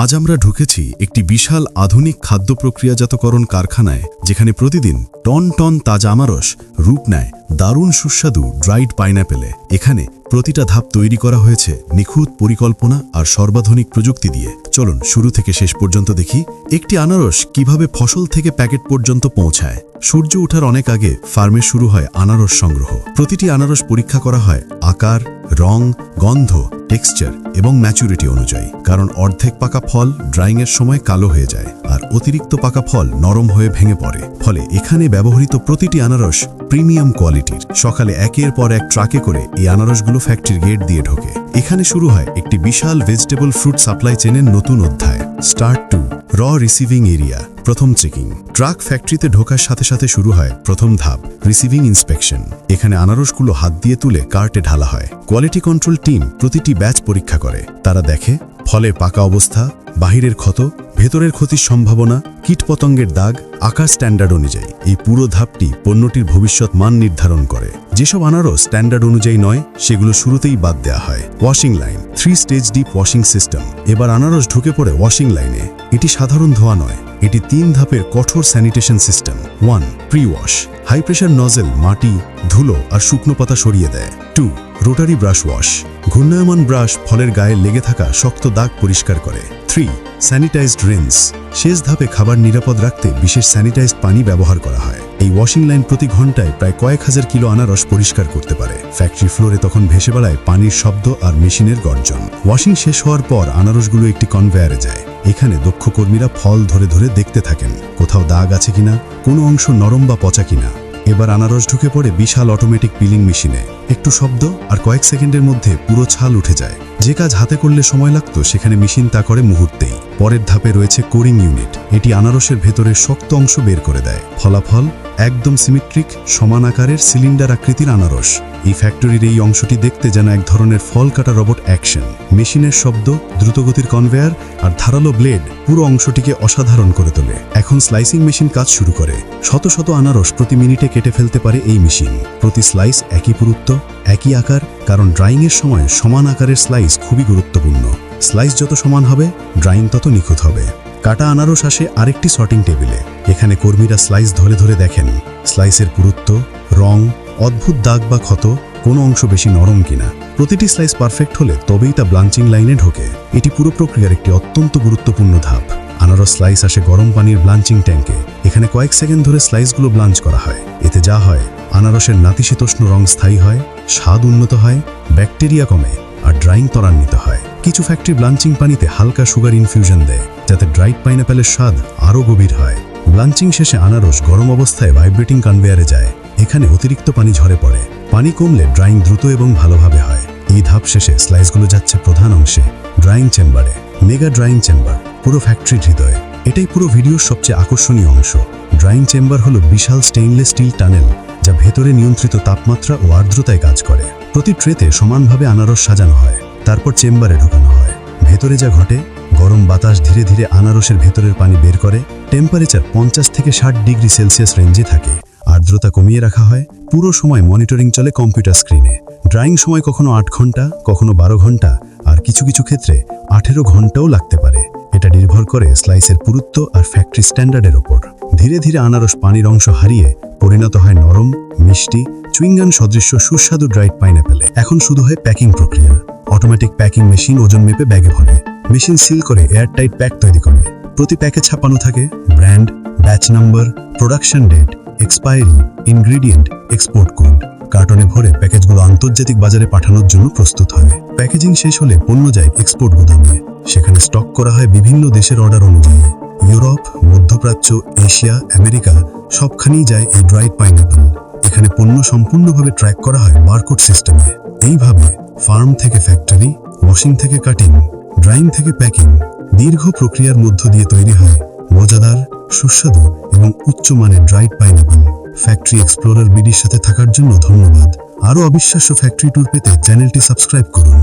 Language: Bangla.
আজ আমরা ঢুকেছি একটি বিশাল আধুনিক খাদ্য প্রক্রিয়াজাতকরণ কারখানায়, যেখানে প্রতিদিন টন টন তাজা আনারস রূপ নেয় দারুণ সুস্বাদু ড্রাইড পাইনঅ্যাপেলে। এখানে প্রতিটা ধাপ তৈরি করা হয়েছে নিখুঁত পরিকল্পনা আর সর্বাধুনিক প্রযুক্তি দিয়ে। চলুন শুরু থেকে শেষ পর্যন্ত দেখি একটি আনারস কিভাবে ফসল থেকে প্যাকেট পর্যন্ত পৌঁছায়। সূর্য ওঠার অনেক আগে ফার্মে শুরু হয় আনারস সংগ্রহ। প্রতিটি আনারস পরীক্ষা করা হয় আকার, রং, গন্ধ, টেক্সচার এবং ম্যাচুরিটি অনুযায়ী, কারণ অর্ধেক পাকা ফল ড্রাইংয়ের সময় কালো হয়ে যায় আর অতিরিক্ত পাকা ফল নরম হয়ে ভেঙে পড়ে। ফলে এখানে ব্যবহৃত প্রতিটি আনারস প্রিমিয়াম কোয়ালিটির। সকালে একের পর এক ট্রাকে করে এই আনারসগুলো ফ্যাক্টরির গেট দিয়ে ঢোকে। এখানে শুরু হয় একটি বিশাল ভেজিটেবল ফ্রুট সাপ্লাই চেনের নতুন অধ্যায়। স্টার্ট টু র রিসিভিং এরিয়া। প্রথম চেকিং। ট্রাক ফ্যাক্টরিতে ঢোকার সাথে সাথে শুরু হয় প্রথম ধাপ, রিসিভিং ইন্সপেকশন। এখানে আনারসগুলো হাত দিয়ে তুলে কার্টে ঢালা হয়। কোয়ালিটি কন্ট্রোল টিম প্রতিটি ব্যাচ পরীক্ষা করে। তারা দেখে ফলের পাকা অবস্থা, বাহিরের ক্ষত, ভেতরের ক্ষতির সম্ভাবনা, কীটপতঙ্গের দাগ, আকার স্ট্যান্ডার্ড অনুযায়ী। এই পুরো ধাপটি পণ্যটির ভবিষ্যৎ মান নির্ধারণ করে। যেসব আনারস স্ট্যান্ডার্ড অনুযায়ী নয়, সেগুলো শুরুতেই বাদ দেওয়া হয়। Washing line. 3 stage deep washing system. এবার আনারস ঢুকে পড়ে ওয়াশিং লাইনে। এটি সাধারণ ধোয়া নয়, এটি 3 ধাপের কঠোর sanitation system. 1. Pre wash. High pressure nozzle মাটি, ধুলো আর শুকনো পাতা সরিয়ে দেয়। 2. Rotary brush wash. ঘূর্ণায়মান ব্রাশ ফলের গায়ে লেগে থাকা শক্ত দাগ পরিষ্কার করে। 3. Sanitised rinse. শেষ ধাপে খাবার নিরাপদ রাখতে বিশেষ স্যানিটাইজড পানি ব্যবহার করা হয়। এই ওয়াশিং লাইন প্রতি ঘন্টায় প্রায় কয়েক হাজার কিলো আনারস পরিষ্কার করতে পারে। ফ্যাক্টরি ফ্লোরে তখন ভেসে বেড়ায় পানির শব্দ আর মেশিনের গর্জন। ওয়াশিং শেষ হওয়ার পর আনারসগুলো একটি কনভেয়ারে যায়। এখানে দক্ষ কর্মীরা ফল ধরে ধরে দেখতে থাকেন কোথাও দাগ আছে কিনা, কোনো অংশ নরম বা পচা কিনা। এবার আনারস ঢুকে পড়ে বিশাল অটোমেটিক পিলিং মেশিনে। একটু শব্দ আর কয়েক সেকেন্ডের মধ্যে পুরো ছাল উঠে যায়। যে কাজ হাতে করলে সময় লাগত, সেখানে মেশিন তা করে মুহূর্তেই। পরের ধাপে রয়েছে কোরিং ইউনিট। এটি আনারসের ভেতরের শক্ত অংশ বের করে দেয়। ফলাফল একদম সিমেট্রিক, সমান আকারের সিলিন্ডার আকৃতির আনারস। এই ফ্যাক্টরির এই অংশটি দেখতে যেন এক ধরনের ফল কাটা রোবট অ্যাকশন। মেশিনের শব্দ, দ্রুতগতির কনভেয়ার আর ধারালো ব্লেড পুরো অংশটিকে অসাধারণ করে তোলে। এখন স্লাইসিং মেশিন কাজ শুরু করে। শত শত আনারস প্রতি মিনিটে কেটে ফেলতে পারে এই মেশিন। প্রতি স্লাইস একই পুরুত্ব, একই আকার, কারণ ড্রাইংয়ের সময় সমান আকারের স্লাইস খুবই গুরুত্বপূর্ণ। স্লাইস যত সমান হবে, ড্রাইং তত নিখুঁত হবে। কাটা আনারস আসে আরেকটি সর্টিং টেবিলে। এখানে কর্মীরা স্লাইস ধরে ধরে দেখেন স্লাইসের পুরুত্ব, রং, অদ্ভুত দাগ বা ক্ষত, কোনো অংশ বেশি নরম কিনা। প্রতিটি স্লাইস পারফেক্ট হলে তবেই তা ব্লাঞ্চিং লাইনে ঢোকে। এটি পুরো প্রক্রিয়ার একটি অত্যন্ত গুরুত্বপূর্ণ ধাপ। আনারস স্লাইস আসে গরম পানির ব্লাঞ্চিং ট্যাঙ্কে। এখানে কয়েক সেকেন্ড ধরে স্লাইসগুলো ব্লাঞ্চ করা হয়। এতে যা হয়, আনারসের নাতিশীতোষ্ণ রং স্থায়ী হয়, স্বাদ উন্নত হয়, ব্যাকটেরিয়া কমে আর ড্রাইং ত্বরান্বিত হয়। কিছু ফ্যাক্টরি ব্লাঞ্চিং পানিতে হালকা সুগার ইনফিউশন দেয়, যাতে ড্রাইড পাইনঅ্যাপেলের স্বাদ আরও গভীর হয়। ব্লাঞ্চিং শেষে আনারস গরম অবস্থায় ভাইব্রেটিং কনভেয়ারে যায়। এখানে অতিরিক্ত পানি ঝরে পড়ে। পানি কমলে ড্রাইং দ্রুত এবং ভালোভাবে হয়। এই ধাপ শেষে স্লাইসগুলো যাচ্ছে প্রধান অংশে, ড্রাইং চেম্বারে। মেগা ড্রাইং চেম্বার পুরো ফ্যাক্টরির হৃদয়ে। এটাই পুরো ভিডিওর সবচেয়ে আকর্ষণীয় অংশ। ড্রাইং চেম্বার হলো বিশাল স্টেইনলেস স্টিল টানেল, যা ভেতরে নিয়ন্ত্রিত তাপমাত্রা ও আর্দ্রতায় কাজ করে। প্রতি ট্রেতে সমানভাবে আনারস সাজানো হয়, তারপর চেম্বারে ঢোকানো হয়। ভেতরে যা ঘটে, গরম বাতাস ধীরে ধীরে আনারসের ভেতরের পানি বের করে। টেম্পারেচার 50 থেকে 60 ডিগ্রি সেলসিয়াস রেঞ্জে থাকে। আর্দ্রতা কমিয়ে রাখা হয়। পুরো সময় মনিটরিং চলে কম্পিউটার স্ক্রিনে। ড্রাইং সময় কখনো 8 ঘন্টা, কখনো 12 ঘন্টা, আর কিছু কিছু ক্ষেত্রে 18 ঘন্টাও লাগতে পারে। এটা নির্ভর করে স্লাইসের পুরুত্ব আর ফ্যাক্টরি স্ট্যান্ডার্ডের ওপর। ধীরে ধীরে আনারস পানির অংশ হারিয়ে পরিণত হয় নরম, মিষ্টি, চুইংগাম সদৃশ্য সুস্বাদু ড্রাইড পাইনঅ্যাপেলে। এখন শুধু হয় প্যাকিং প্রক্রিয়া। অটোমেটিক প্যাকিং মেশিন ওজন মেপে ব্যাগে ভরে। মেশিন সিল করে এয়ারটাইট প্যাক তৈরি করে। প্রতি প্যাকে ছাপানো থাকে brand, batch number, production date, expiry, ingredient, export code. কার্টনে ভরে প্যাকেজগুলো আন্তর্জাতিক বাজারে পাঠানোর জন্য প্রস্তুত হয়। প্যাকেজিং শেষ হলে পণ্য যায় এক্সপোর্ট গুদামে। সেখানে স্টক করা হয় বিভিন্ন দেশের অর্ডার অনুযায়ী। ইউরোপ, মধ্যপ্রাচ্য, এশিয়া, আমেরিকা সবখানেই যায় এই ড্রাইড পাইনঅ্যাপেল। এখানে পণ্য সম্পূর্ণভাবে ট্র্যাক করা হয় বারকোড সিস্টেমে। এইভাবে ফার্ম থেকে ফ্যাক্টরি, ওয়াশিং থেকে কাটিং, ড্রাইং থেকে প্যাকিং, দীর্ঘ প্রক্রিয়ার মধ্য দিয়ে তৈরি হয় মজাদার, সুস্বাদু এবং উচ্চমানের ড্রাইড পাইনঅ্যাপেল। ফ্যাক্টরি এক্সপ্লোরার বিডির সাথে থাকার জন্য ধন্যবাদ। আরও অবিশ্বাস্য ফ্যাক্টরি ট্যুর পেতে চ্যানেলটি সাবস্ক্রাইব করুন।